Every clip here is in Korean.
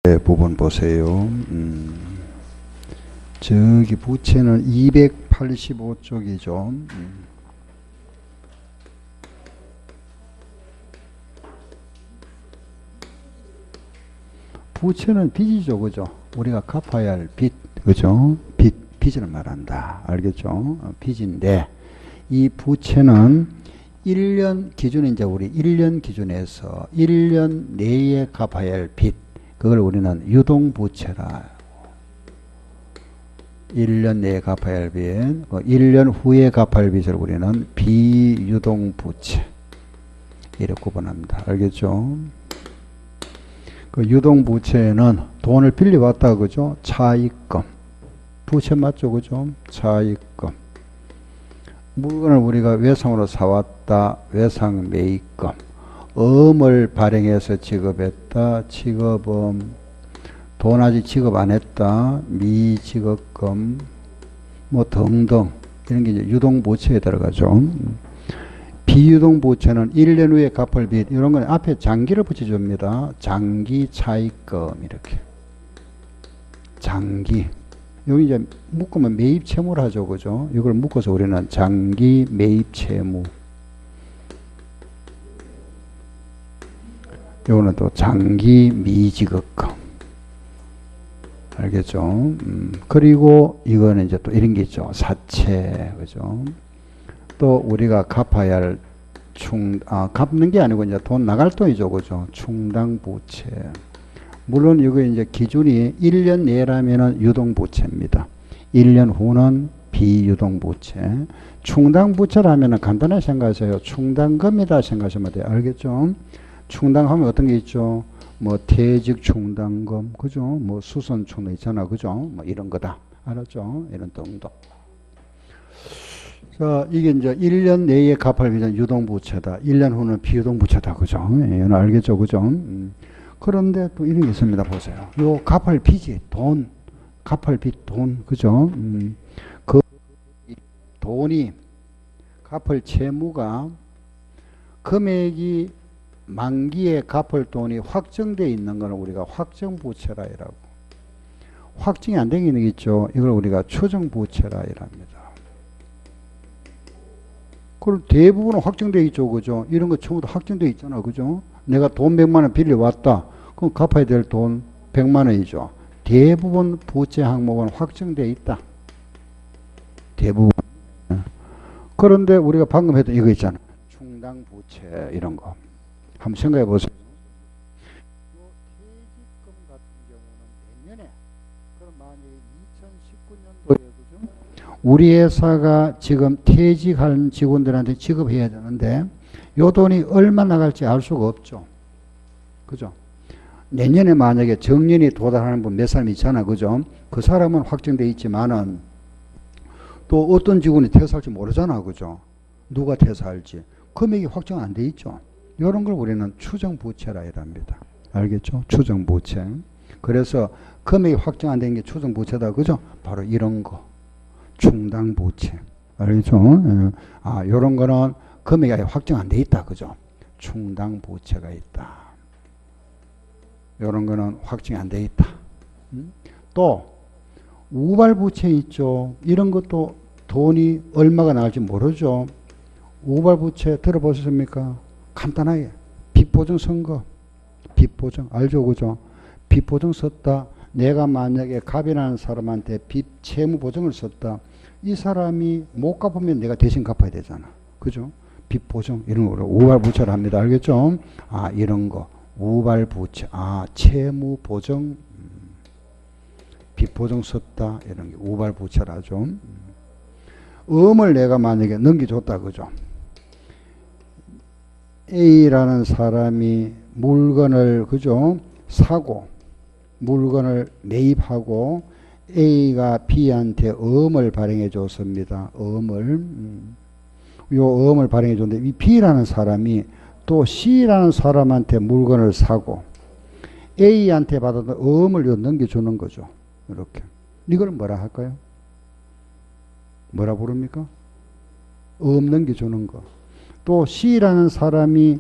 부분 보세요. 저기 부채는 285쪽이죠. 부채는 빚이죠, 그죠? 우리가 갚아야 할 빚, 그죠? 빚을 말한다. 알겠죠? 빚인데, 이 부채는 1년 기준에 이제 우리 1년 기준에서 1년 내에 갚아야 할 빚, 그걸 우리는 유동부채라. 1년 내에 갚아야 할 빚, 1년 후에 갚아야 할 빚을 우리는 비유동부채 이렇게 구분합니다. 알겠죠? 그 유동부채는 돈을 빌려왔다, 그죠? 차입금. 부채 맞죠, 그죠? 차입금. 물건을 우리가 외상으로 사왔다, 외상 매입금. 엄을 발행해서 지급했다, 지급음. 돈 아직 지급 안 했다, 미지급금. 뭐 등등. 이런 게 이제 유동부채에 들어가죠. 비유동부채는 1년 후에 갚을 빚, 이런 건 앞에 장기를 붙여줍니다. 장기 차입금, 이렇게. 장기. 여기 이제 묶으면 매입 채무를 하죠, 그죠? 이걸 묶어서 우리는 장기 매입 채무. 이거는 또 장기 미지급금. 알겠죠? 그리고 이거는 이제 또 이런 게 있죠. 사채, 그죠? 또 우리가 갚아야 할 갚는 게 아니고 이제 돈 나갈 돈이죠, 그죠? 충당부채. 물론 이거 이제 기준이 1년 내라면은 유동부채입니다. 1년 후는 비유동부채. 충당부채라면은 간단하게 생각하세요. 충당금이다 생각하시면 돼요. 알겠죠? 충당하면 어떤 게 있죠? 뭐 퇴직 충당금, 그죠? 뭐 수선 충당 있잖아, 그죠? 뭐 이런 거다. 알았죠? 이런 등등. 자, 이게 이제 1년 내에 갚을 빚은 유동부채다. 1년 후는 비유동부채다, 그죠? 예, 알겠죠, 그죠? 그런데 또 이런 게 있습니다. 보세요. 요 갚을 빚이 돈, 갚을 빚 돈, 그죠? 그 돈이 갚을 채무가 금액이 만기에 갚을 돈이 확정되어 있는 것을 우리가 확정부채라 이라고. 확정이 안 되는 게 있죠. 이걸 우리가 추정부채라 이랍니다. 그럼 대부분은 확정되어 있죠, 그죠? 이런 거 전부 다 확정되어 있잖아, 그죠? 내가 돈 100만 원 빌려왔다. 그럼 갚아야 될 돈 100만 원이죠. 대부분 부채 항목은 확정되어 있다. 대부분. 그런데 우리가 방금 했던 이거 있잖아. 충당부채 이런 거. 한번 생각해 보세요. 퇴직금 같은 경우는 내년에, 그럼 만약에 2019년도에, 그죠? 우리 회사가 지금 퇴직한 직원들한테 지급해야 되는데, 요 돈이 얼마 나갈지 알 수가 없죠. 그죠? 내년에 만약에 정년이 도달하는 분 몇 사람 있잖아, 그죠? 그 사람은 확정돼 있지만은, 또 어떤 직원이 퇴사할지 모르잖아, 그죠? 누가 퇴사할지. 금액이 확정 안 돼 있죠. 이런 걸 우리는 추정부채라 이랍니다. 알겠죠? 추정부채. 그래서 금액이 확정 안 된 게 추정부채다, 그죠? 바로 이런 거. 충당부채. 알겠죠? 아, 이런 거는 금액이 아예 확정 안 돼 있다, 그죠? 충당부채가 있다. 이런 거는 확정이 안 돼 있다. 또 우발부채 있죠. 이런 것도 돈이 얼마가 나갈지 모르죠. 우발부채 들어보셨습니까? 간단하게 빚보증 선거. 빚보증 알죠, 그죠? 빚보증 썼다. 내가 만약에 갑이라는 사람한테 빚 채무보증을 썼다. 이 사람이 못 갚으면 내가 대신 갚아야 되잖아, 그죠? 빚보증 이런 거로 우발부채를 합니다. 알겠죠? 아, 이런 거 우발부채. 아, 채무보증, 빚보증 썼다. 이런 게 우발부채라죠. 음을 내가 만약에 넘겨줬다, 그죠? A라는 사람이 물건을, 그죠? 사고, 물건을 매입하고, A가 B한테 엄을 발행해 줬습니다. 엄을. 요 엄을 발행해 줬는데, 이 B라는 사람이 또 C라는 사람한테 물건을 사고, A한테 받았던 엄을 넘겨주는 거죠. 이렇게. 이걸 뭐라 할까요? 뭐라 부릅니까? 엄 넘겨주는 거. 또 C라는 사람이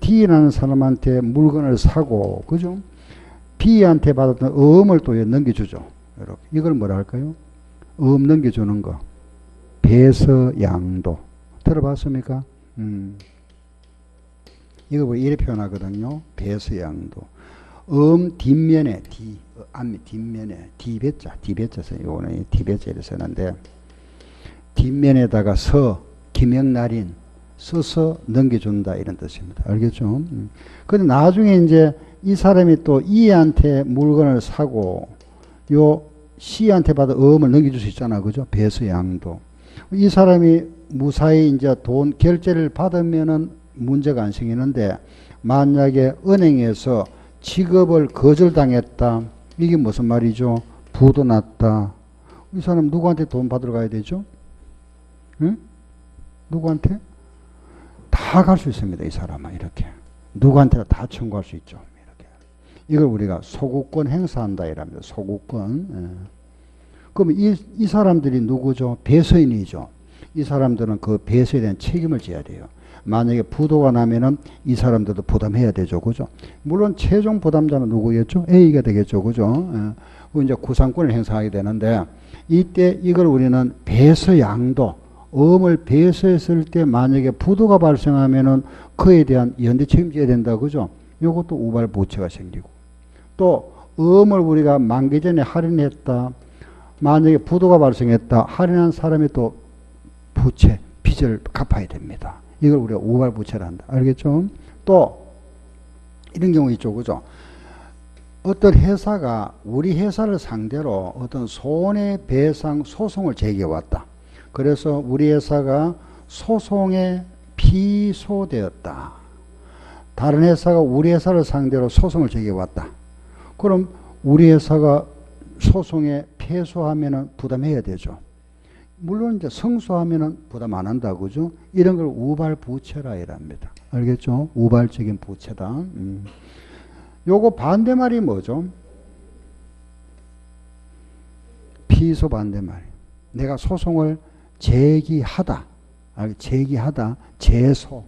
D라는 사람한테 물건을 사고, 그죠? B한테 받았던 음을 또 넘겨주죠. 이렇게. 이걸 뭐라 할까요? 음 넘겨주는 거. 배서양도. 들어봤습니까? 이거 뭐 이렇게 표현하거든요. 배서양도. 뒷면에 앞면 뒷면에 디배자 써요. 이거는 디배자를 쓰는데 뒷면에다가 김영날인 써서 넘겨준다 이런 뜻입니다. 알겠죠? 근데 나중에 이제 이 사람이 또 E한테 물건을 사고 요 C한테 받아 음을 넘겨줄 수 있잖아. 그죠? 배서양도. 이 사람이 무사히 이제 돈 결제를 받으면은 문제가 안 생기는데 만약에 은행에서 지급을 거절당했다. 이게 무슨 말이죠? 부도 났다. 이 사람 누구한테 돈 받으러 가야 되죠? 응? 누구한테? 다 갈 수 있습니다. 이 사람은 이렇게. 누구한테나 다 청구할 수 있죠. 이렇게. 이걸 우리가 소구권 행사한다 이랍니다. 소구권. 예. 그럼 이 사람들이 누구죠? 배서인이죠. 이 사람들은 그 배서에 대한 책임을 져야 돼요. 만약에 부도가 나면은 이 사람들도 부담해야 되죠. 그죠? 물론 최종 부담자는 누구겠죠? A가 되겠죠. 그죠? 예. 이제 구상권을 행사하게 되는데 이때 이걸 우리는 배서양도, 음을 배서했을 때 만약에 부도가 발생하면은 그에 대한 연대 책임져야 된다. 그죠? 요것도 우발부채가 생기고 또 음을 우리가 만기 전에 할인했다. 만약에 부도가 발생했다. 할인한 사람이 또 부채, 빚을 갚아야 됩니다. 이걸 우리가 우발부채라 한다. 알겠죠? 또 이런 경우 있죠. 그죠? 어떤 회사가 우리 회사를 상대로 어떤 손해배상 소송을 제기해 왔다. 그래서 우리 회사가 소송에 피소되었다. 다른 회사가 우리 회사를 상대로 소송을 제기해 왔다. 그럼 우리 회사가 소송에 패소하면은 부담해야 되죠. 물론 이제 성소하면은 부담 안 한다. 그죠? 이런 걸 우발부채라 이랍니다. 알겠죠? 우발적인 부채다. 요거 반대말이 뭐죠? 피소 반대말. 내가 소송을 제기하다. 제기하다. 제소.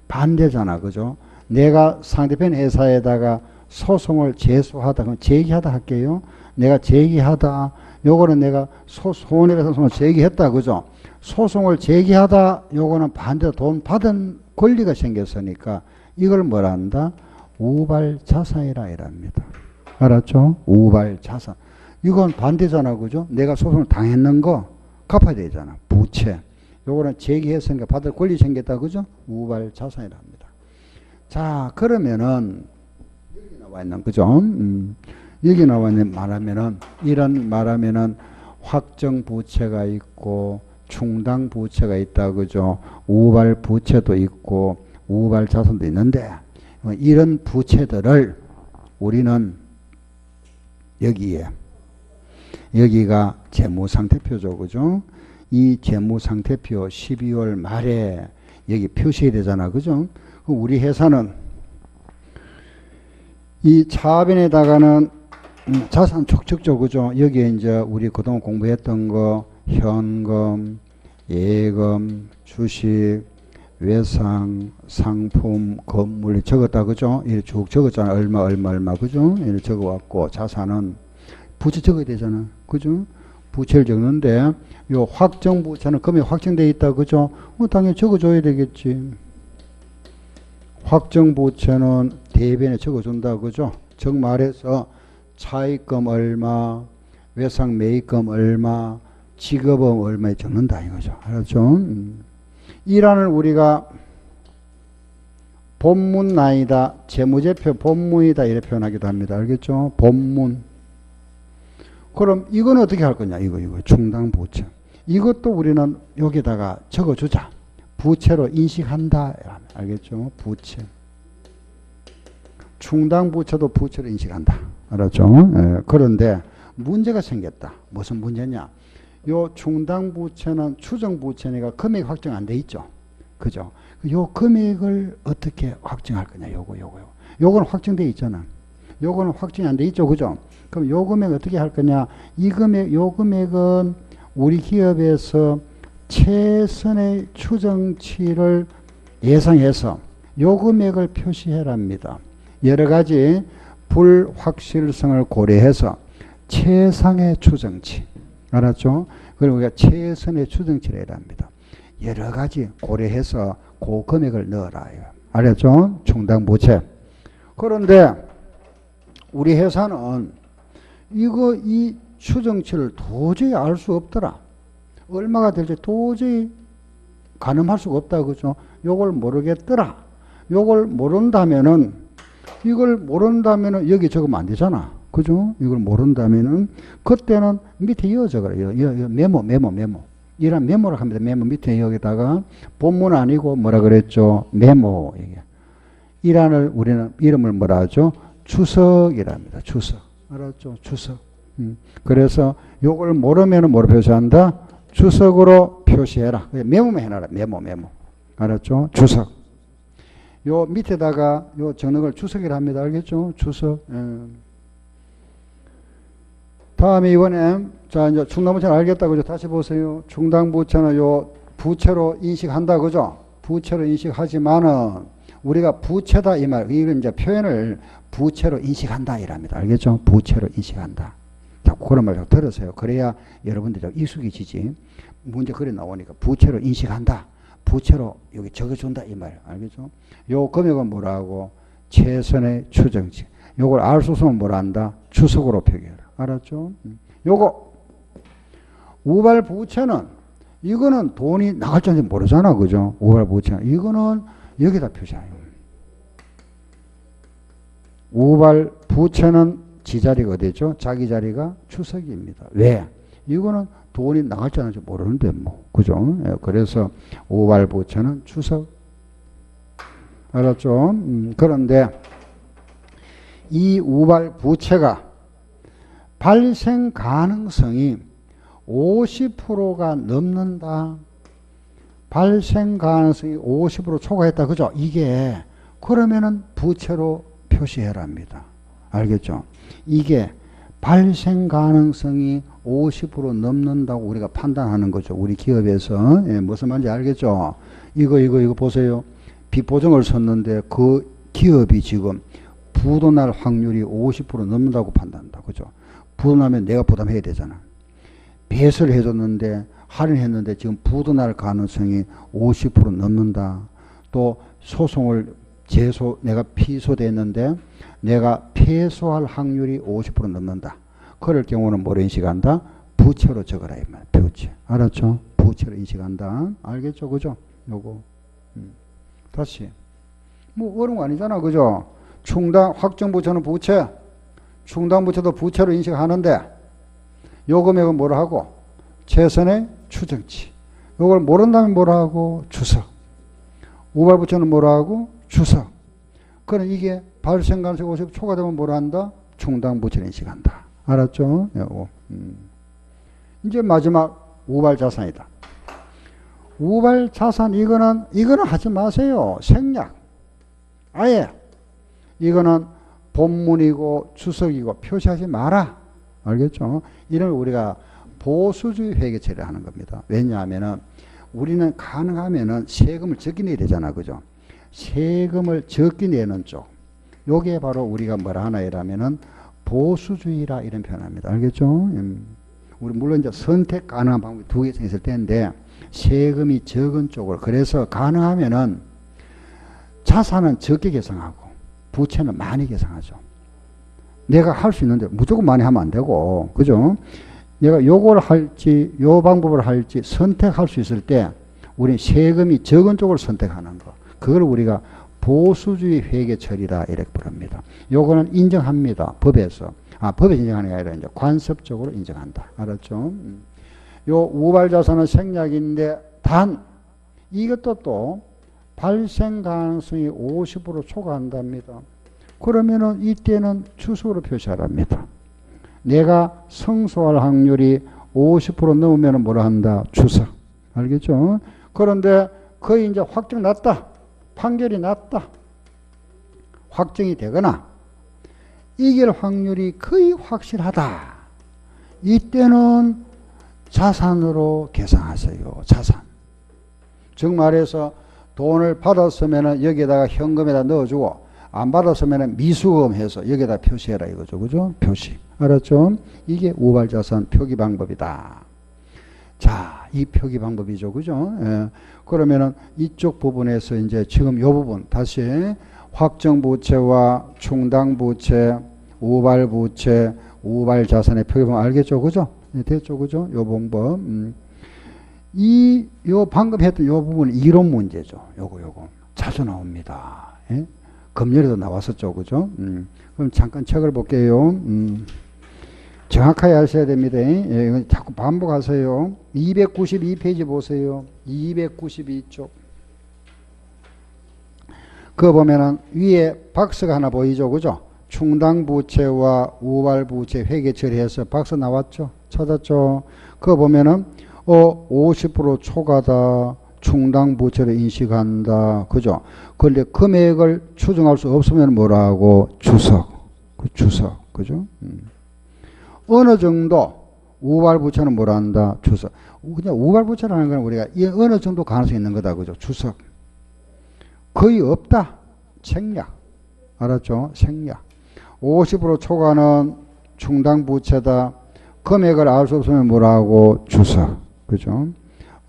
반대잖아. 그죠? 내가 상대편 회사에다가 소송을 제소하다. 그럼 제기하다 할게요. 내가 제기하다. 요거는 내가 손해배상 소송을 제기했다. 그죠? 소송을 제기하다. 요거는 반대로 돈 받은 권리가 생겼으니까 이걸 뭐라 한다? 우발자산이라 이랍니다. 알았죠? 우발자산. 이건 반대잖아. 그죠? 내가 소송을 당했는 거 갚아야 되잖아. 부채. 요거는 제기했으니까 받을 권리 생겼다. 그죠? 우발자산이라 합니다. 자, 그러면은 여기 나와 있는 그죠? 여기 나와 있는 말하면은 이런 말하면은 확정 부채가 있고 충당 부채가 있다. 그죠? 우발 부채도 있고 우발 자산도 있는데 이런 부채들을 우리는 여기가 재무상태표죠. 그죠? 이 재무상태표 12월 말에 여기 표시해야 되잖아. 그죠? 우리 회사는 이 차변에다가는 자산 촉축죠. 그죠? 여기에 이제 우리 그동안 공부했던 거 현금, 예금, 주식, 외상, 상품, 건물 적었다. 그죠? 이렇게 쭉 적었잖아. 얼마 그죠? 이렇게 적어왔고 자산은 부채 적어야 되잖아. 그죠? 부채를 적는데 요 확정 부채는 금액 확정되어 있다. 그죠? 당연히 적어줘야 되겠지. 확정 부채는 대변에 적어준다. 그죠? 즉 말해서 차입금 얼마, 외상 매입금 얼마, 지급금 얼마에 적는다 이거죠. 알았죠? 이란을 우리가 본문난이다, 재무제표 본문이다 이렇게 표현하기도 합니다. 알겠죠? 본문. 그럼 이건 어떻게 할 거냐? 이거 충당 부채. 이것도 우리는 여기다가 적어주자. 부채로 인식한다. 알겠죠? 부채. 충당 부채도 부채로 인식한다. 알았죠? 예, 그런데 문제가 생겼다. 무슨 문제냐? 요 충당 부채는 추정 부채니까 금액 확정 안 돼 있죠. 그죠? 요 금액을 어떻게 확정할 거냐? 요거는 확정돼 있잖아. 요거는 확정이 안 돼 있죠. 그죠? 그럼 요 금액 어떻게 할 거냐? 요 금액은 우리 기업에서 최선의 추정치를 예상해서 요 금액을 표시해랍니다. 여러 가지 불확실성을 고려해서 최상의 추정치. 알았죠? 그리고 우리가 최선의 추정치를 해야 합니다. 여러 가지 고려해서 그 금액을 넣어라요. 알았죠? 충당부채. 그런데 우리 회사는 이 추정치를 도저히 알 수 없더라. 얼마가 될지 도저히 가늠할 수가 없다. 그죠? 요걸 모르겠더라. 요걸 모른다면은, 이걸 모른다면은 여기 적으면 안 되잖아. 그죠? 이걸 모른다면은, 그때는 밑에 이어 적어라. 메모. 이런 메모를 합니다. 메모 밑에 여기다가 본문 아니고 뭐라 그랬죠? 메모. 이란을 우리는 이름을 뭐라 하죠? 추석이랍니다. 추석. 알았죠? 추석. 그래서 요걸 모르면 뭐로 표시한다? 추석으로 표시해라. 메모만 해놔라. 메모. 알았죠? 추석. 요 밑에다가 요 적는 걸 추석이라 합니다. 알겠죠? 추석. 다음에 이번에 자 이제 충당부채는 알겠다. 그죠? 다시 보세요. 충당부채는 요 부채로 인식한다. 그죠? 부채로 인식하지만은 우리가 부채다 이 말. 이건 이제 표현을 부채로 인식한다 이랍니다. 알겠죠? 부채로 인식한다. 자, 그런 말 좀 들으세요. 그래야 여러분들이 좀 익숙해지지. 문제 그래 나오니까 부채로 인식한다. 부채로 여기 적어준다 이 말. 알겠죠? 요 금액은 뭐라고? 최선의 추정치. 요걸 알 수 없으면 뭐라 한다? 추석으로 표기해라. 알았죠? 요거 우발 부채는 이거는 돈이 나갈 줄 모르잖아. 그죠? 우발 부채는 이거는 여기다 표시해요. 우발 부채는 지 자리가 어디죠? 자기 자리가 추석입니다. 왜? 이거는 돈이 나갈 줄 알지 모르는데 뭐. 그죠? 그래서 우발 부채는 추석. 알았죠? 그런데 이 우발 부채가 발생 가능성이 50%가 넘는다. 발생 가능성이 50% 초과했다. 그죠? 이게 그러면은 부채로 표시해랍니다. 알겠죠? 이게 발생 가능성이 50% 넘는다고 우리가 판단하는 거죠. 우리 기업에서. 무슨 말인지 알겠죠? 이거 보세요. 빚보증을 썼는데 그 기업이 지금 부도날 확률이 50% 넘는다고 판단한다. 그죠? 부도나면 내가 부담해야 되잖아. 배설을 해줬는데 할인했는데 지금 부도날 가능성이 50% 넘는다. 또 소송을 내가 피소됐는데 내가 패소할 확률이 50% 넘는다. 그럴 경우는 뭐로 인식한다? 부채로 적어라 이 말. 부채. 알았죠? 부채로 인식한다. 알겠죠? 그죠? 요거. 다시. 뭐 어려운 거 아니잖아. 그죠? 충당 확정부채는 부채. 충당부채도 부채로 인식하는데 요 금액은 뭐라 하고? 최선의 추정치. 요걸 모른다면 뭐라 하고? 추석. 우발부채는 뭐라 하고? 추석. 그럼 이게 발생 가능성이 50 초과되면 뭐라 한다? 충당부채를 인식한다. 알았죠? 요거. 이제 마지막 우발자산이다. 우발자산 이거는 하지 마세요. 생략. 아예 이거는 본문이고 추석이고 표시하지 마라. 알겠죠? 이런 우리가 보수주의 회계 처리를 하는 겁니다. 왜냐하면은 우리는 가능하면은 세금을 적게 내야 되잖아. 그죠? 세금을 적게 내는 쪽. 요게 바로 우리가 뭐라 하나 이라면은 보수주의라 이런 표현합니다. 알겠죠? 우리 물론 이제 선택 가능한 방법이 두 개 있을 텐데 세금이 적은 쪽으로. 그래서 가능하면은 자산은 적게 계상하고 부채는 많이 계상하죠. 내가 할 수 있는데 무조건 많이 하면 안 되고. 그죠? 내가 요걸 할지 요 방법을 할지 선택할 수 있을 때 우리 세금이 적은 쪽을 선택하는 거. 그걸 우리가 보수주의 회계 처리라 이렇게 부릅니다. 요거는 인정합니다. 법에서. 법에서 인정하는 게 아니라 이제 관습적으로 인정한다. 알았죠? 요 우발자산은 생략인데 단 이것도 또 발생 가능성이 50% 초과한답니다. 그러면은 이때는 추석으로 표시하랍니다. 내가 성소할 확률이 50% 넘으면 뭐라 한다? 추석. 알겠죠? 그런데 거의 이제 확정 났다. 판결이 났다. 확정이 되거나 이길 확률이 거의 확실하다. 이때는 자산으로 계산하세요. 자산. 즉 말해서 돈을 받았으면 여기에다가 현금에다 넣어주고 안 받았으면 미수금해서 여기다 표시해라 이거죠. 그죠? 표시. 알았죠? 이게 우발자산 표기 방법이다. 자, 이 표기 방법이죠. 그죠? 예. 그러면은 이쪽 부분에서 이제 지금 요 부분 다시 확정부채와 충당부채, 우발부채, 우발자산의 표기 방법 알겠죠? 그죠? 예, 됐죠? 그죠? 요 방법. 요 방금 했던 요 부분은 이론 문제죠. 요거. 자주 나옵니다. 예? 금년에도 나왔었죠. 그죠? 그럼 잠깐 책을 볼게요. 정확하게 하셔야 됩니다. 예, 이거 자꾸 반복하세요. 292페이지 보세요. 292쪽. 그거 보면은 위에 박스가 하나 보이죠. 그죠? 충당부채와 우발부채 회계 처리해서 박스 나왔죠. 찾았죠. 그거 보면은 50% 초과다. 충당부채를 인식한다. 그죠? 그런데 금액을 추정할 수 없으면 뭐라고? 주석. 주석. 그죠? 어느 정도 우발부채는 뭐라 한다? 주석. 그냥 우발부채라는 건 우리가 어느 정도 가능성이 있는 거다. 그죠? 주석. 거의 없다. 생략. 알았죠? 생략. 50% 초과는 충당부채다. 금액을 알 수 없으면 뭐라고? 주석. 그죠?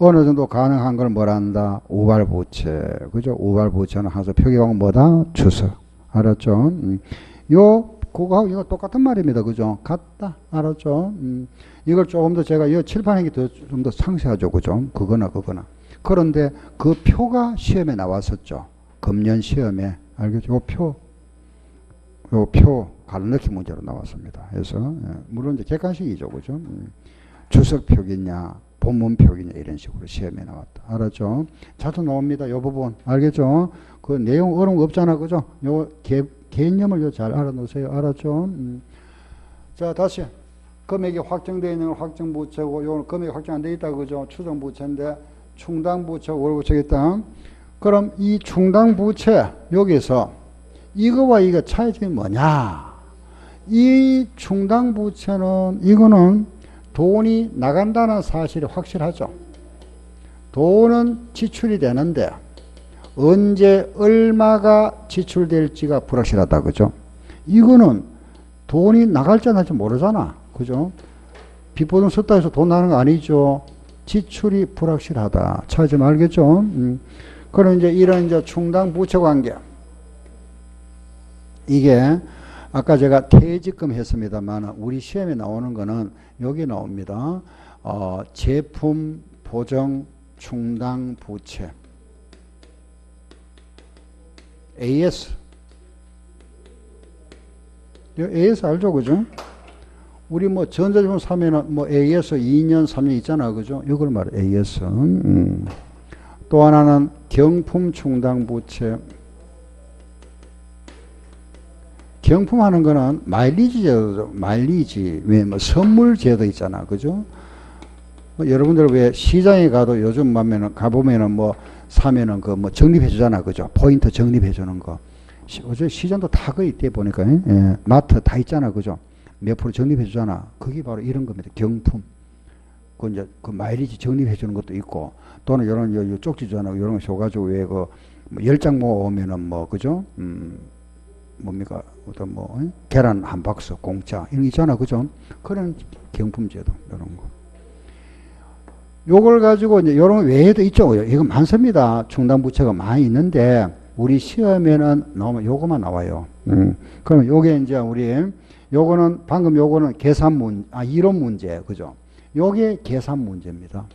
어느 정도 가능한 걸 뭐라 한다? 우발부채. 그죠? 우발부채는 항상 표기방법 뭐다? 주석. 알았죠? 그거하고 이거 똑같은 말입니다. 그죠? 같다. 알았죠? 이걸 조금 더 제가 이 칠판이 좀 더 상세하죠. 그죠? 그거나. 그런데 그 표가 시험에 나왔었죠. 금년 시험에. 알겠죠? 요 표 가로넣기 문제로 나왔습니다. 그래서, 물론 이제 객관식이죠. 그죠? 주석 표기냐, 본문 표기냐, 이런 식으로 시험에 나왔다. 알았죠? 자주 나옵니다. 요 부분. 알겠죠? 그 내용 어려운 거 없잖아. 그죠? 요 개념을 잘 알아놓으세요. 알았죠? 자, 다시. 금액이 확정되어 있는 건 확정부채고, 요 금액이 확정 안 되어 있다. 그죠? 추정부채인데, 충당부채, 월부채겠다. 그럼 이 충당부채, 여기서 이거와 이거 차이점이 뭐냐? 이 충당부채는, 이거는 돈이 나간다는 사실이 확실하죠. 돈은 지출이 되는데, 언제 얼마가 지출될지가 불확실하다. 그죠? 이거는 돈이 나갈지 안 날지 모르잖아. 그죠? 빚보증 썼다 해서 돈 나는 거 아니죠. 지출이 불확실하다. 차이점 알겠죠? 그럼 이제 이런 이제 충당 부채 관계. 이게 아까 제가 퇴직금 했습니다만 우리 시험에 나오는 거는 여기 나옵니다. 제품 보정 충당 부채. AS. AS 알죠? 그죠? 우리 뭐 전자제품 사면은 뭐 AS 2년, 3년 있잖아. 그죠? 이걸 말해. AS. 또 하나는 경품 충당 부채. 경품 하는 거는 마일리지 제도죠. 마일리지. 왜 뭐 선물 제도 있잖아. 그죠? 뭐 여러분들 왜 시장에 가도 요즘 가보면은 뭐 사면은 그 뭐 적립해 주잖아. 그죠? 포인트 적립해 주는 거. 어제 시장도 다 거의 있대 보니까. 예. 마트 다 있잖아. 그죠? 몇 프로 적립해 주잖아. 그게 바로 이런 겁니다. 경품. 그 이제 그 마일리지 적립해 주는 것도 있고 또는 이런 요 쪽지 주잖아. 이런 거 줘가지고 왜 그 뭐 10장 모으면은 뭐 그죠? 뭡니까? 어떤 뭐 계란 한 박스 공짜 이런 거 있잖아. 그죠? 그런 경품 제도 이런 거. 요걸 가지고 이제 요런 외에도 있죠. 이거 많습니다. 충당부채가 많이 있는데 우리 시험에는 나오면 요거만 나와요. 그럼 요게 이제 우리 요거는 방금 요거는 이론 문제. 그죠? 요게 계산 문제입니다.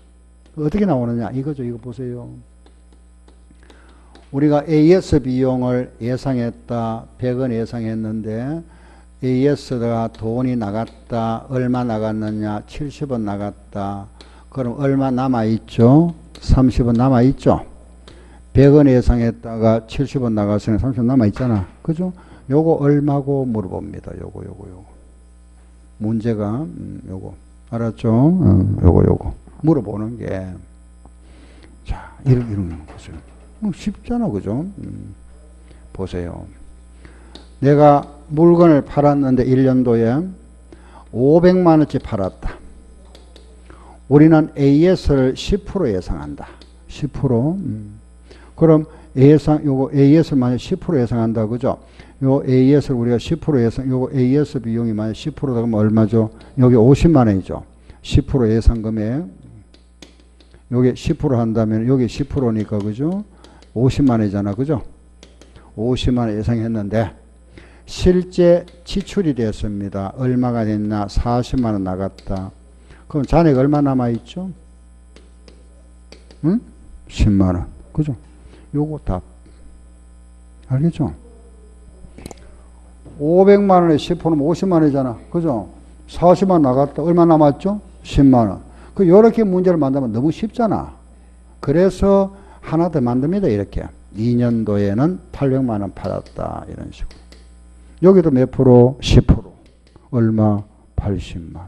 어떻게 나오느냐? 이거죠. 이거 보세요. 우리가 AS 비용을 예상했다. 100원 예상했는데 AS가 돈이 나갔다. 얼마 나갔느냐? 70원 나갔다. 그럼 얼마 남아있죠? 30원 남아있죠? 100원 예상했다가 70원 나갔으니 30원 남아있잖아. 그죠? 요거 얼마고 물어봅니다. 요거. 문제가, 요거. 알았죠? 요거. 물어보는 게. 자, 이런 거죠. 쉽잖아. 그죠? 보세요. 내가 물건을 팔았는데 1년도에 500만원치 팔았다. 우리는 AS를 10% 예상한다. 10%. 그럼 요거 AS를 만약 10% 예상한다. 그죠? 요 AS를 우리가 10% 예상, 요거 AS 비용이 만약 10%다 그러면 얼마죠? 여기 50만 원이죠. 10% 예상 금액. 요게 10% 한다면 여기 10%니까 그죠? 50만 원이잖아. 그죠? 50만 원 예상했는데 실제 지출이 됐습니다. 얼마가 됐나? 40만 원 나갔다. 그럼 잔액 얼마 남아있죠? 응? 10만 원. 그죠? 요거 답. 알겠죠? 500만 원에 10%면 50만 원이잖아. 그죠? 40만 원 나갔다. 얼마 남았죠? 10만 원. 그, 요렇게 문제를 만들면 너무 쉽잖아. 그래서 하나 더 만듭니다. 이렇게. 2년도에는 800만 원 받았다. 이런 식으로. 여기도 몇 프로? 10%. 얼마? 80만 원.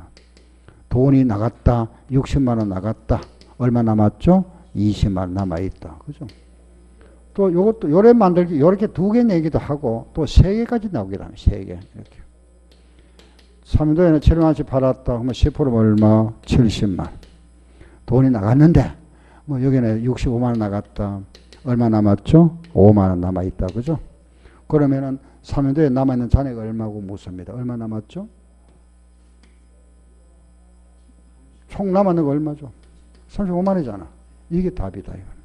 돈이 나갔다. 60만 원 나갔다. 얼마 남았죠? 20만 원 남아있다. 그죠? 또 요것도 요래 만들기, 요렇게 두 개 내기도 하고 또 세 개까지 나오기도 합니다. 세 개. 이렇게. 3년도에는 7만 원씩 팔았다. 그러면 10%면 얼마? 70만 원. 돈이 나갔는데, 뭐 여기는 65만 원 나갔다. 얼마 남았죠? 5만 원 남아있다. 그죠? 그러면은 3년도에 남아있는 잔액 얼마고 묻습니다. 얼마 남았죠? 총 남았는 거 얼마죠? 35만 원이잖아. 이게 답이다. 이건.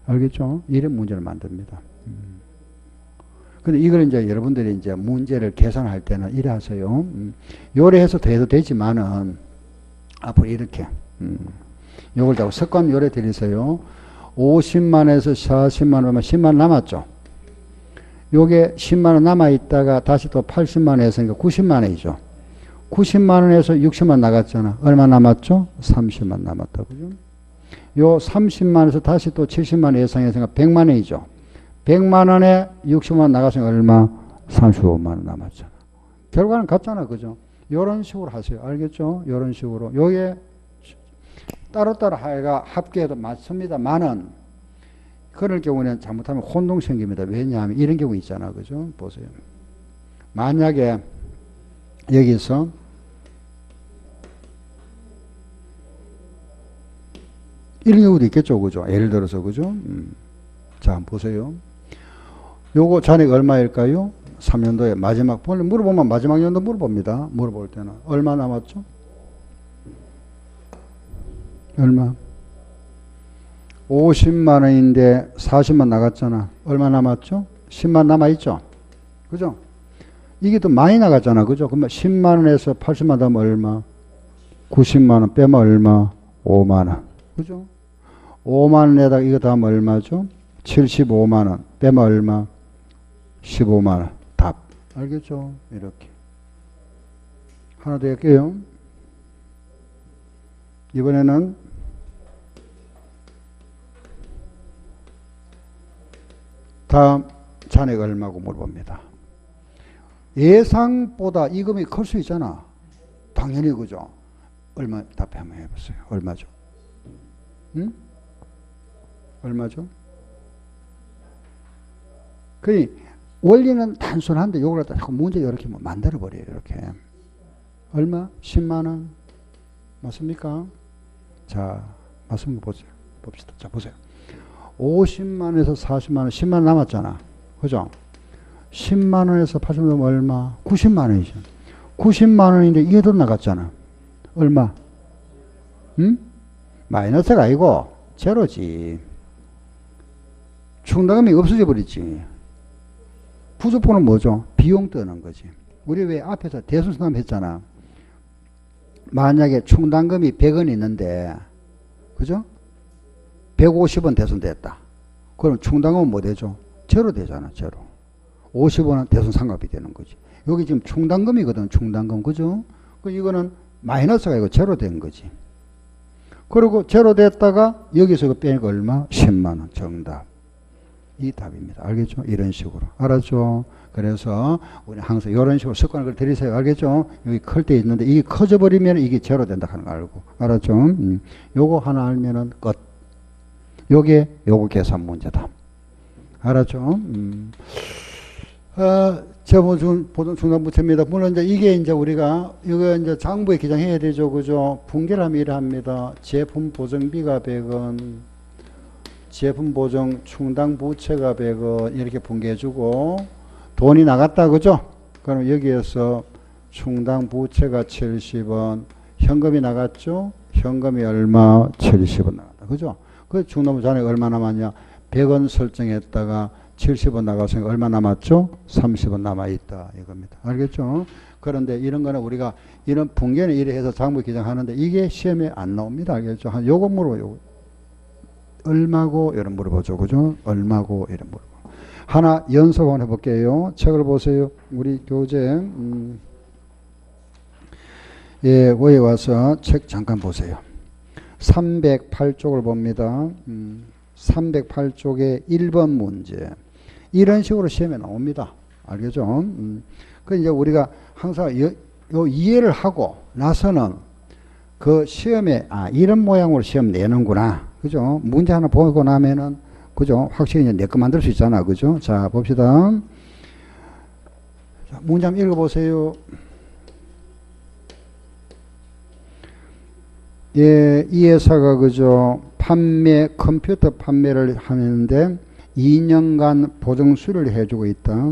알겠죠? 이런 문제를 만듭니다. 근데 이걸 이제 여러분들이 이제 문제를 계산할 때는 이래 하세요. 요래해서 돼도 되지만은 앞으로 이렇게. 요걸 자꾸 습관 요래 드리세요. 50만에서 40만 원이면 10만 원 남았죠. 요게 10만 원 남아있다가 다시 또 80만 원 했으니까 90만 원이죠. 90만 원에서 60만 원 나갔잖아. 얼마 남았죠? 30만 남았다. 그죠? 요 30만 원에서 다시 또 70만 원 예상했으니까 100만 원이죠. 100만 원에 60만 원 나갔으니까 얼마? 35만 원 남았잖아. 결과는 같잖아. 그죠? 요런 식으로 하세요. 알겠죠? 요런 식으로. 요게 따로따로 하여가 합계해도 맞습니다만은 그럴 경우는 잘못하면 혼동 생깁니다. 왜냐하면 이런 경우 있잖아. 그죠? 보세요. 만약에 여기서 이런 경우도 있겠죠. 그죠? 예를 들어서, 그죠? 자, 한번 보세요. 요거 잔액 얼마일까요? 3년도에 마지막, 물어보면 마지막 연도 물어봅니다. 물어볼 때는. 얼마 남았죠? 얼마? 50만 원인데 40만 나갔잖아. 얼마 남았죠? 10만 남아있죠? 그죠? 이게 더 많이 나갔잖아. 그죠? 그러면 10만 원에서 80만 더하면 얼마? 90만 원 빼면 얼마? 5만 원. 그죠? 5만 원에다가 이거 더하면 얼마죠? 75만 원 빼면 얼마? 15만 원. 답. 알겠죠? 이렇게. 하나 더 할게요. 이번에는 다음 잔액 얼마고 물어봅니다. 예상보다 이 금액이 클 수 있잖아. 당연히 그죠? 얼마 답해 한번 해보세요. 얼마죠? 응? 얼마죠? 그 원리는 단순한데 요걸 갖다 자꾸 문제 이렇게 만들어 버려요. 이렇게. 얼마? 10만 원. 맞습니까? 자, 맞습니까? 보세요. 봅시다. 자, 보세요. 50만에서 40만 원, 10만 원 남았잖아. 그죠? 10만 원에서 80만 원 얼마? 90만 원이죠. 90만 원인데 이게 더 나갔잖아. 얼마? 응? 마이너스가 아니고 제로지. 충당금이 없어져 버리지. 부족분은 뭐죠? 비용 뜨는 거지. 우리 왜 앞에서 대순수남 했잖아. 만약에 충당금이 100원 있는데, 그죠? 150원 대손됐다. 그럼 충당금은 뭐 되죠? 제로 되잖아, 제로. 50원은 대손 상각비 되는 거지. 여기 지금 충당금이거든, 충당금. 그죠? 이거는 마이너스가 아니고 제로 된 거지. 그리고 제로 됐다가 여기서 빼니까 얼마? 10만원. 정답. 이 답입니다. 알겠죠? 이런 식으로. 알았죠? 그래서 우리 항상 이런 식으로 습관을 들이세요. 알겠죠? 여기 클 때 있는데 이게 커져버리면 이게 제로 된다 하는 거 알고. 알았죠? 요거 하나 알면은 끝. 요거 계산 문제다. 알았죠? 보존 중간부채입니다. 물론 이제 이게 이제 우리가 이거 이제 장부에 기장해야 되죠. 그죠? 분기를 하면 이래 합니다. 제품 보증비가 100원, 제품 보증 충당 부채가 100원 이렇게 분개해주고 돈이 나갔다, 그죠? 그럼 여기에서 충당 부채가 70원, 현금이 나갔죠? 현금이 얼마? 70원 나갔다, 그죠? 그 중도금 잔액 얼마 남았냐? 100원 설정했다가 70원 나갔으니까 얼마 남았죠? 30원 남아있다, 이겁니다. 알겠죠? 그런데 이런 거는 우리가 이런 분계는 이래 해서 장부 기장하는데 이게 시험에 안 나옵니다. 알겠죠? 한 요거 물어봐요. 얼마고? 이런 물어보죠. 그죠? 얼마고? 이런 물어보죠. 하나 연습 한번 해볼게요. 책을 보세요. 우리 교재, 예, 거기 와서 책 잠깐 보세요. 308쪽을 봅니다. 308쪽에 1번 문제. 이런 식으로 시험에 나옵니다. 알겠죠? 그 이제 우리가 항상 요 이해를 하고 나서는 그 시험에, 이런 모양으로 시험 내는구나. 그죠? 문제 하나 보고 나면은, 그죠? 확실히 이제 내 거 만들 수 있잖아. 그죠? 자, 봅시다. 자, 문제 한번 읽어보세요. 예, 이 회사가, 그죠? 컴퓨터 판매를 하는데 2년간 보증 수리를 해주고 있다.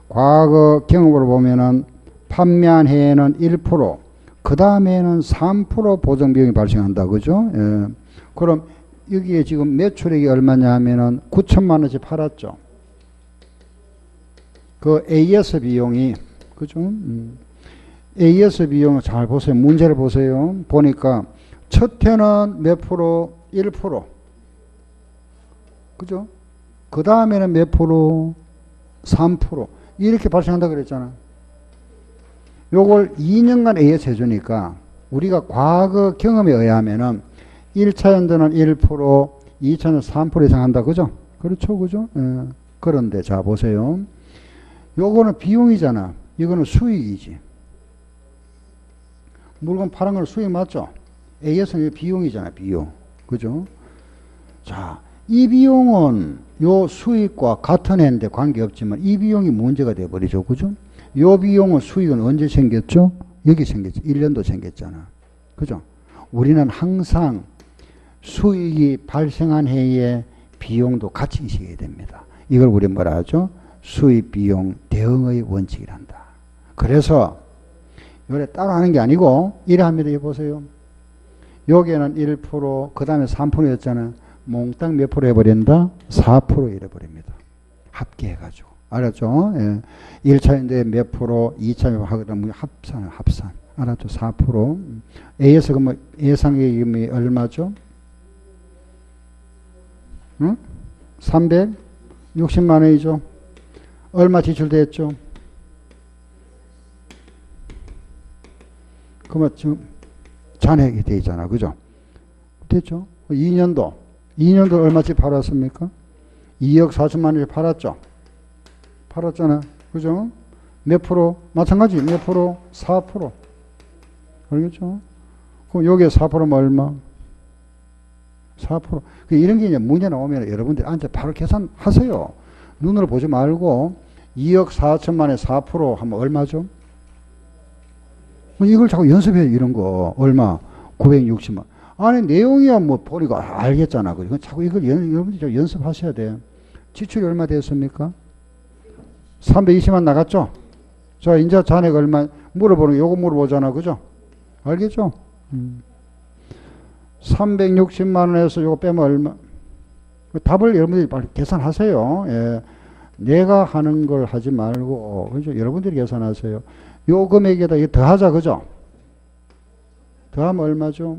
과거 경험으로 보면은 판매한 해에는 1%, 그 다음에는 3% 보증 비용이 발생한다. 그죠? 예. 그럼 여기에 지금 매출액이 얼마냐 하면은 9천만 원씩 팔았죠. 그 AS 비용이, 그죠? AS 비용을 잘 보세요. 문제를 보세요. 보니까 첫 해는 몇 프로? 1%. 그죠? 그 다음에는 몇 프로? 3%. 이렇게 발생한다 그랬잖아. 요걸 2년간 AS 해주니까 우리가 과거 경험에 의하면은 1차 연도는 1%, 2차 연도는 3% 이상 한다. 그죠? 그렇죠. 그죠? 예. 그런데 자, 보세요. 요거는 비용이잖아. 이거는 수익이지. 물건 파는 건 수익 맞죠? AS는 비용이잖아. 비용. 그죠? 자, 이 비용은 요 수익과 같은 해인데 관계없지만 이 비용이 문제가 돼버리죠. 그죠? 요 비용은 수익은 언제 생겼죠? 여기 생겼죠. 1년도 생겼잖아. 그죠? 우리는 항상 수익이 발생한 해에 비용도 같이 인식해야 됩니다. 이걸 우리 뭐라 하죠? 수익 비용 대응의 원칙이란다. 그래서 요래 따로 하는 게 아니고 이래 합니다. 여기 보세요. 여기에는 1%, 그 다음에 3%였잖아. 몽땅 몇 프로 해버린다? 4% 이래버립니다. 합계해가지고. 알았죠? 예. 1차인데 몇 프로, 2차 하거든. 합산. 알았죠? 4%. A에서 그러면 예상액이 얼마죠? 응? 360만 원이죠. 얼마 지출됐죠? 그러면 지금 잔액이 돼 있잖아. 그죠? 됐죠? 2년도 얼마씩 팔았습니까? 2억 4천만 원씩 팔았죠? 팔았잖아. 그죠? 몇 프로? 마찬가지. 몇 프로? 4%. 알겠죠? 그럼 여기에 4%면 얼마? 4%. 이런 게 이제 문제 나오면 여러분들이 앉아 바로 계산하세요. 눈으로 보지 말고 2억 4천만에 4% 하면 얼마죠? 이걸 자꾸 연습해요. 이런 거. 얼마? 960만. 아니 내용이야 뭐 보니까 알겠잖아. 그건 자꾸 이걸 여러분들이 연습하셔야 돼요. 지출이 얼마 됐습니까? 320만 나갔죠? 자, 이제 잔액 얼마 물어보는 거 요거 물어보잖아. 그죠? 알겠죠? 360만 원에서 요거 빼면 얼마? 답을 여러분들이 빨리 계산하세요. 예. 내가 하는 걸 하지 말고, 그죠? 여러분들이 계산하세요. 요 금액에다 이거 더하자. 그죠? 더하면 얼마죠?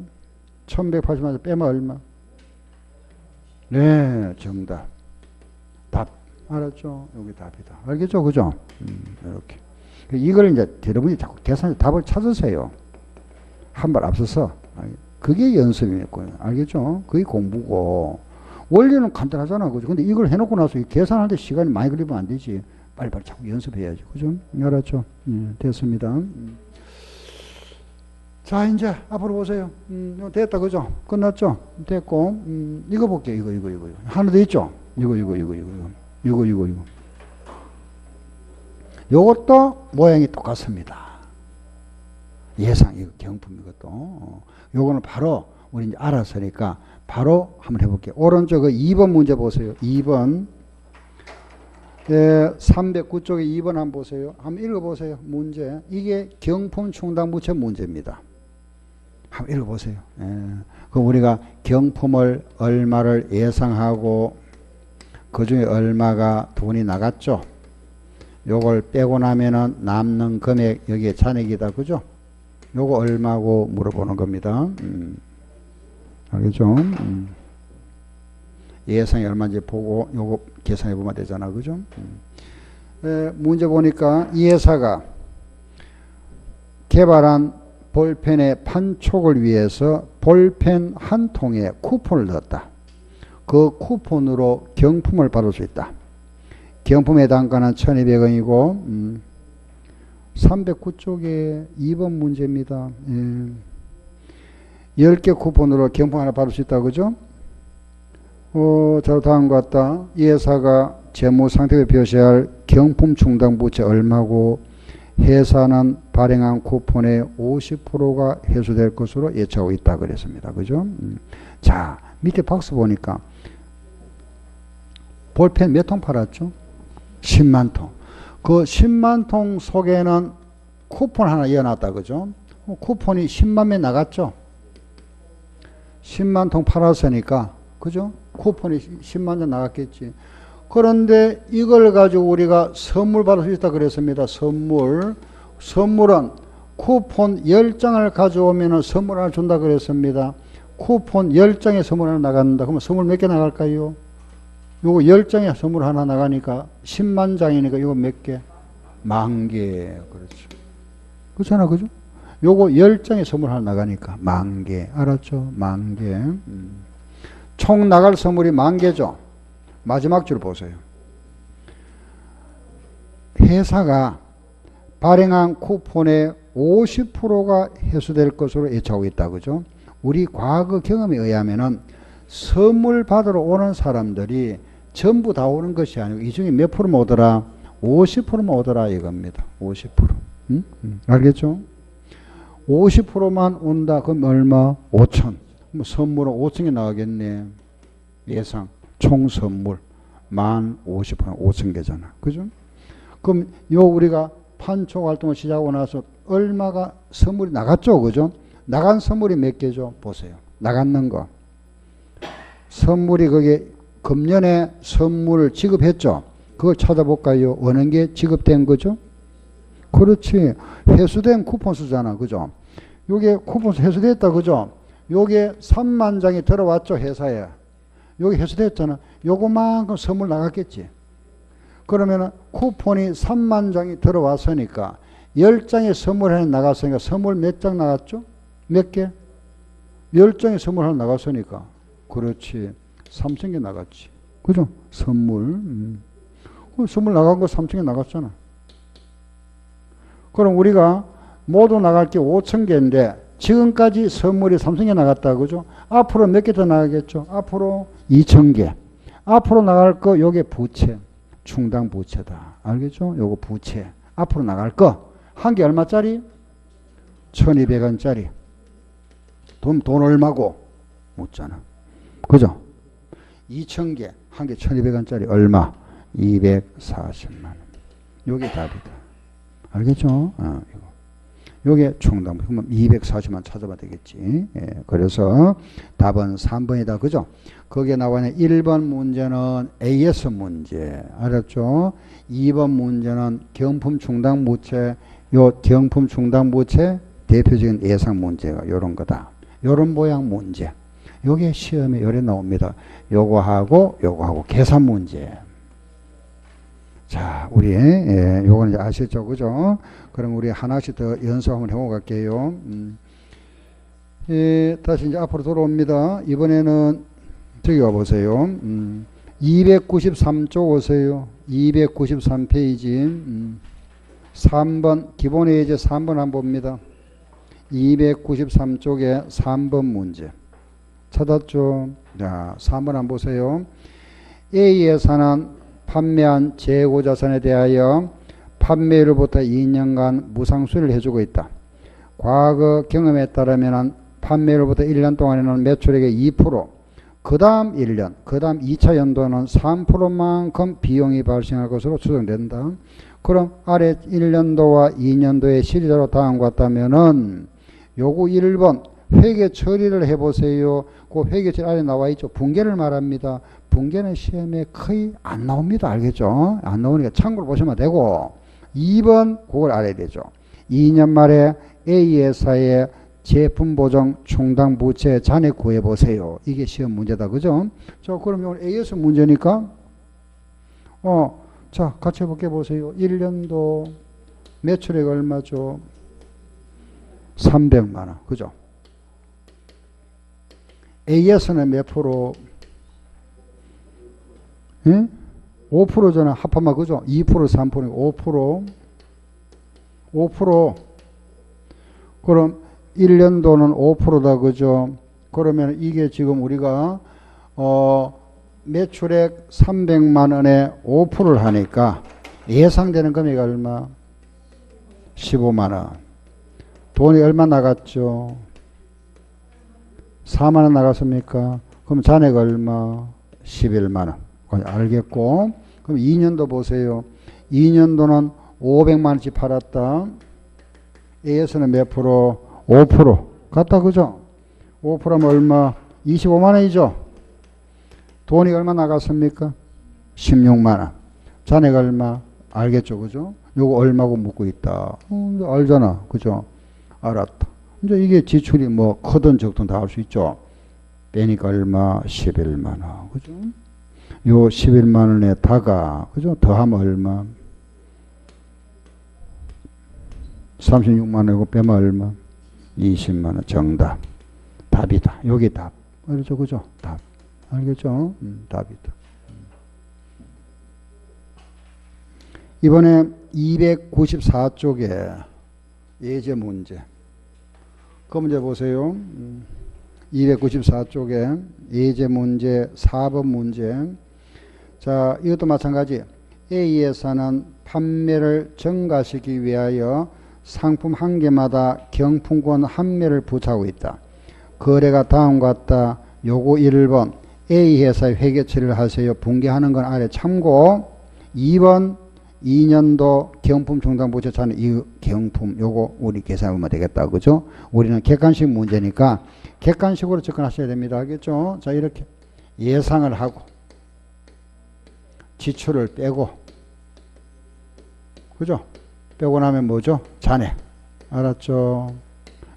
1180만 원 빼면 얼마? 네, 정답. 답. 알았죠? 여기 답이다. 알겠죠? 그죠? 이렇게. 이걸 이제 여러분이 자꾸 계산해서 답을 찾으세요. 한 발 앞서서. 그게 연습이었고요. 알겠죠? 그게 공부고. 원리는 간단하잖아. 그죠? 근데 이걸 해놓고 나서 계산할 때 시간이 많이 걸리면 안 되지. 빨리빨리 자꾸 연습해야죠. 그죠? 알았죠? 됐습니다. 자, 이제 앞으로 보세요. 됐다. 그죠? 끝났죠? 됐고. 이거 볼게요. 이거. 하나 더 있죠? 이거. 요것도 모양이 똑같습니다. 예상, 이거 경품 이것도. 요거는 바로 우리 이제 알았으니까 바로 한번 해볼게요. 오른쪽 그 2번 문제 보세요. 2번. 309쪽에 2번 한번 보세요. 한번 읽어보세요. 문제. 이게 경품 충당부채 문제입니다. 한번 읽어보세요. 그럼 우리가 경품을 얼마를 예상하고 그 중에 얼마가 돈이 나갔죠? 요걸 빼고 나면은 남는 금액 여기에 잔액이다. 그죠? 요거 얼마고 물어보는 겁니다. 알겠죠? 예상이 얼마인지 보고 요거 계산해 보면 되잖아. 그죠? 문제 보니까 이 회사가 개발한 볼펜의 판촉을 위해서 볼펜 한 통에 쿠폰을 넣었다. 그 쿠폰으로 경품을 받을 수 있다. 경품의 단가는 1200원이고 309쪽에 2번 문제입니다. 10개 쿠폰으로 경품 하나 받을 수 있다. 그죠? 자, 다음 것 같다. 이 회사가 재무 상태를 표시할 경품 충당 부채 얼마고 회사는 발행한 쿠폰의 50%가 회수될 것으로 예측하고 있다 그랬습니다. 그죠? 자, 밑에 박스 보니까 볼펜 몇 통 팔았죠? 10만 통. 그 10만 통 속에는 쿠폰 하나 이어놨다. 그죠? 쿠폰이 10만 매 나갔죠? 10만 통 팔았으니까, 그죠? 쿠폰이 10만 장 나갔겠지. 그런데 이걸 가지고 우리가 선물 받을 수 있다 그랬습니다. 선물은 쿠폰 10장을 가져오면 선물 하나 준다 그랬습니다. 쿠폰 10장의 선물 하나 나간다. 그러면 선물 몇 개 나갈까요? 요거 10장의 선물 하나 나가니까 10만 장이니까 이거 몇 개? 10,000개. 그렇죠. 그렇잖아. 그죠? 요거 10장의 선물 하나 나가니까 10,000개. 알았죠? 10,000개. 총 나갈 선물이 10,000개죠. 마지막 줄 보세요. 회사가 발행한 쿠폰의 50%가 회수될 것으로 예측하고 있다. 그죠? 우리 과거 경험에 의하면은 선물 받으러 오는 사람들이 전부 다 오는 것이 아니고 이 중에 몇 프로만 오더라? 50%만 오더라 이겁니다. 50%. 알겠죠? 50%만 온다. 그럼 얼마? 5천. 뭐 선물은 5천개 나가겠네. 예상. 총 선물. 50%는 5,000개잖아. 그죠? 그럼 우리가 판촉 활동을 시작하고 나서 얼마가 선물이 나갔죠? 그죠? 나간 선물이 몇 개죠? 보세요. 나갔는 거. 선물이 그게 금년에 선물을 지급했죠? 그걸 찾아볼까요? 어느 게 지급된 거죠? 그렇지. 회수된 쿠폰 수잖아. 그죠? 요게 쿠폰 수 회수됐다. 그죠? 요게 3만 장이 들어왔죠. 회사에. 요게 회수됐잖아. 요거만큼 선물 나갔겠지. 그러면은 쿠폰이 3만 장이 들어왔으니까 10장의 선물 하나 나갔으니까 선물 몇 장 나갔죠? 몇 개? 10장의 선물 하나 나갔으니까. 그렇지. 3,000개 나갔지. 그죠? 선물. 선물 나간 거 3,000개 나갔잖아. 그럼 우리가 모두 나갈 게 5,000개인데 지금까지 선물이 3,000개 나갔다. 그죠? 앞으로 몇 개 더 나가겠죠? 앞으로 2,000개. 앞으로 나갈 거 요게 부채. 충당 부채다. 알겠죠? 요거 부채. 앞으로 나갈 거. 한 개 얼마짜리? 1,200원짜리. 돈 얼마고? 묻잖아. 그죠? 2,000개. 한 개 1,200원짜리 얼마? 240만 원. 요게 답이다. 알겠죠? 이거. 요게 충당. 그러면 240만 찾아봐야 되겠지. 예, 그래서 답은 3번이다. 그죠? 거기에 나와 있는 1번 문제는 AS 문제. 알았죠? 2번 문제는 경품 충당 부채. 요 경품 충당 부채 대표적인 예상 문제가 요런 거다. 요런 모양 문제. 요게 시험에 요래 나옵니다. 요거하고 계산 문제. 자, 우리 요거는 이제 아시죠? 그죠? 그럼 우리 하나씩 더 연습 한번 해보고 갈게요. 다시 이제 앞으로 돌아옵니다. 이번에는 저기 와보세요. 293쪽 오세요. 293페이지. 3번, 기본의 예제 3번 한번 봅니다. 293쪽에 3번 문제. 찾았죠? 자, 3번 한번 보세요. A 회사는 판매한 재고자산에 대하여 판매일로부터 2년간 무상수리를 해주고 있다. 과거 경험에 따르면 판매일로부터 1년 동안에는 매출액의 2%, 그 다음 1년, 그 다음 2차 연도는 3%만큼 비용이 발생할 것으로 추정된다. 그럼 아래 1년도와 2년도의 실이자로 다음과 같다면은 요거 1번 회계 처리를 해보세요. 그 회계 처리 아래 나와 있죠. 분계를 말합니다. 분계는 시험에 거의 안 나옵니다. 알겠죠? 안 나오니까 참고로 보시면 되고 2번 그걸 알아야 되죠. 2년 말에 A 회사의 제품 보정 충당 부채 잔액 구해보세요. 이게 시험 문제다. 그죠? 자, 그럼 오늘 AS 문제니까 자, 같이 해볼게 보세요. 1년도 매출액 얼마죠? 300만 원. 그죠? AS는 몇 프로? 예? 5%잖아. 합하면 그죠? 2% 3%니까 5%. 5%. 그럼 1년도는 5%다. 그죠? 그러면 이게 지금 우리가 매출액 300만 원에 5%를 하니까 예상되는 금액이 얼마? 15만 원. 돈이 얼마 나갔죠? 4만 원 나갔습니까? 그럼 잔액 얼마? 11만 원. 알겠고. 그럼 2년도 보세요. 2년도는 500만 원씩 팔았다. A에서는 몇 프로? 5%. 같다. 그죠? 5%면 얼마? 25만 원이죠? 돈이 얼마 나갔습니까? 16만 원. 잔액 얼마? 알겠죠? 그죠? 요거 얼마고 묻고 있다. 알잖아. 그죠? 알았다. 이제 이게 지출이 뭐 크든 적든 다 할 수 있죠. 빼니까 얼마? 11만 원. 그죠? 요 11만 원에다가 그죠? 더하면 얼마? 36만 원이고 빼면 얼마? 20만 원. 정답. 답이다. 여기 답. 알죠? 그죠? 답. 알겠죠? 답이다. 이번에 294쪽에 예제 문제. 그 문제 보세요. 294쪽에 예제 문제 4번 문제. 자, 이것도 마찬가지. A 회사는 판매를 증가시키기 위하여 상품 한 개마다 경품권 한 매를 부착하고 있다. 거래가 다음과 같다. 요거 1번 A 회사의 회계 처리를 하세요. 분개하는 건 아래 참고. 2번 2년도 경품 충당 부채 잔액 이 경품 요거 우리 계산하면 되겠다. 그죠? 우리는 객관식 문제니까 객관식으로 접근하셔야 됩니다. 알겠죠? 자, 이렇게 예상을 하고 지출을 빼고 그죠? 빼고 나면 뭐죠? 잔액. 알았죠?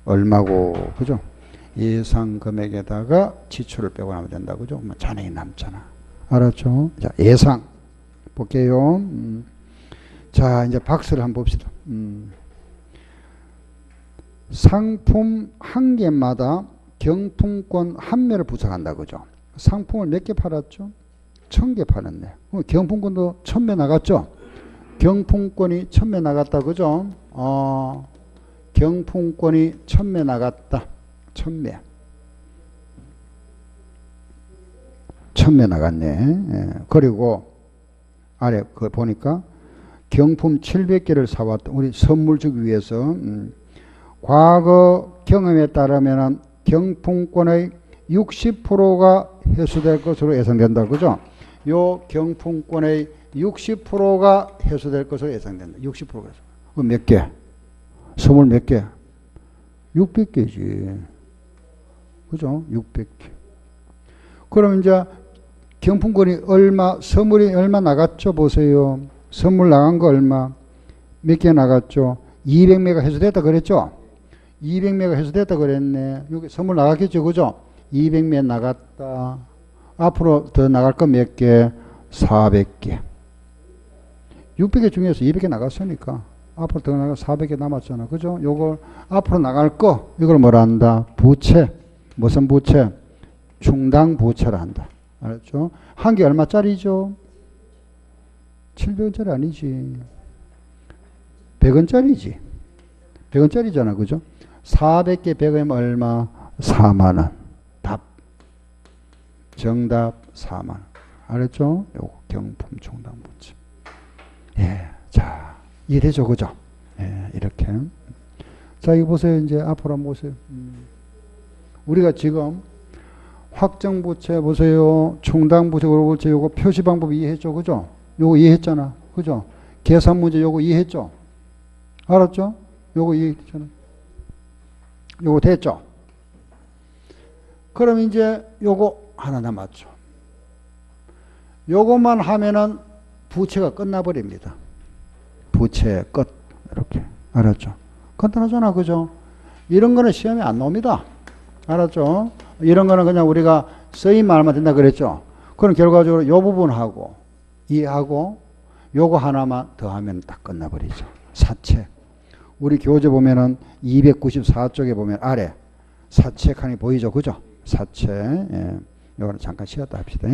얼마고 그죠? 예상 금액에다가 지출을 빼고 나면 된다. 그죠? 잔액이 남잖아. 알았죠? 자, 예상 볼게요. 자, 이제 박스를 한번 봅시다. 상품 한 개마다 경품권 한 매를 부착한다. 그죠? 상품을 몇 개 팔았죠? 1000개 팔았네. 경품권도 1000매 나갔죠? 경품권이 1000매 나갔다. 그죠? 경품권이 1000매 나갔다. 1000매. 1000매 나갔네. 예. 그리고 아래 그 보니까 경품 700개를 사왔다. 우리 선물 주기 위해서. 과거 경험에 따르면 경품권의 60%가 회수될 것으로 예상된다. 그죠? 요 경품권의 60%가 회수될 것으로 예상된다. 60%가. 몇 개? 선물 몇 개? 600개지. 그죠? 600개. 그럼 이제 경품권이 얼마, 선물이 얼마 나갔죠? 보세요. 선물 나간 거 얼마? 몇 개 나갔죠? 200매가 회수됐다 그랬죠? 200매가 회수됐다 그랬네. 여기 선물 나갔겠죠? 그죠? 200매 나갔다. 앞으로 더 나갈 거 몇 개? 400개. 600개 중에서 200개 나갔으니까 앞으로 더 나가 400개 남았잖아. 그죠? 요걸 앞으로 나갈 거 이걸 뭐라 한다? 부채. 무슨 부채? 충당 부채라 한다. 알았죠? 한 개 얼마짜리죠? 700원짜리 아니지. 100원짜리지. 100원짜리잖아. 그죠? 400개 100원이면 얼마? 4만원. 답. 정답 4만원. 알았죠? 요거 경품 충당 부채. 예. 자, 이해되죠? 그죠? 예, 이렇게. 자, 이거 보세요. 이제 앞으로 한번 보세요. 우리가 지금 확정부채 보세요. 충당부채, 그러고부채 요거 표시 방법 이해했죠? 그죠? 요거 이해했잖아. 그죠? 계산 문제 요거 이해했죠? 알았죠? 요거 이해했잖아. 요거 됐죠? 그럼 이제 요거 하나 남았죠. 요것만 하면은 부채가 끝나버립니다. 부채 끝. 이렇게. 알았죠? 간단하잖아. 그죠? 이런 거는 시험에 안 나옵니다. 알았죠? 이런 거는 그냥 우리가 쓰인 말만 된다 그랬죠? 그럼 결과적으로 요 부분하고 이하고 요거 하나만 더하면 딱 끝나버리죠. 사책. 우리 교재 보면은 294쪽에 보면 아래 사책하니 보이죠? 그죠? 사책. 예. 요거는 잠깐 쉬었다 합시다.